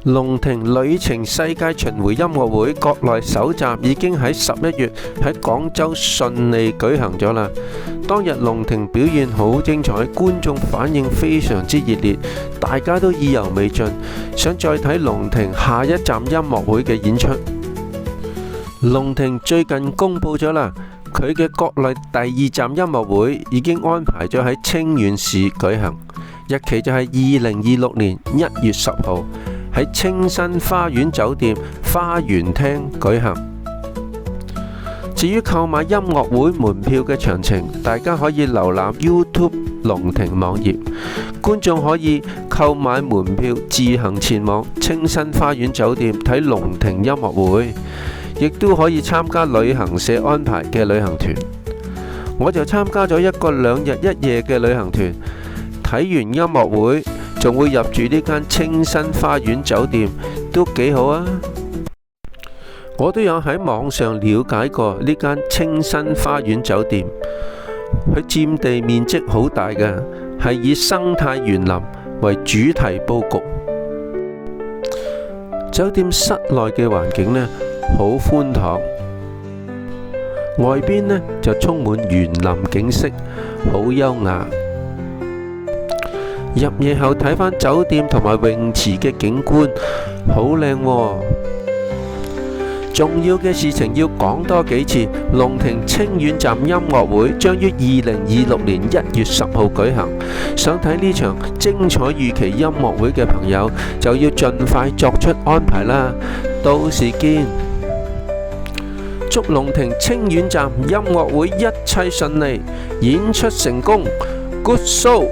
龍庭旅程世界巡迴音樂會國內首站已經喺11月喺廣州順利舉行咗啦。當日龍庭表現好精彩，觀眾反應非常之熱烈，大家都意猶未盡，想再睇龍庭下一站音樂會嘅演出。龍庭最近公布咗啦，佢嘅國內第二站音樂會已經安排咗喺清遠市舉行，日期就係2026年1月10號。喺清新花園酒店花園廳舉行。至於購買音樂會門票嘅詳情，大家可以瀏覽 YouTube 龍庭網頁。觀眾可以購買門票自行前往清新花園酒店睇龍庭音樂會，亦都可以參加旅行社安排嘅旅行團。我就參加咗一個2日1夜嘅旅行團，睇完音樂會仲會入住呢間清新花園酒店，都幾好啊！我都有喺網上了解過呢間清新花園酒店，佢佔地面積好大嘅，係以生態園林為主題佈局。酒店室內嘅環境呢，好寬敞，外邊呢就充滿園林景色，好優雅。入夜後睇返酒店同埋泳池嘅景觀，好靚喎。重要嘅事情要講多幾次，龍庭清遠站音樂會將於2026年1月10號舉行。想睇呢場精彩預期音樂會嘅朋友，就要盡快作出安排啦。到時見！祝龍庭清遠站音樂會一切順利，演出成功，Good show！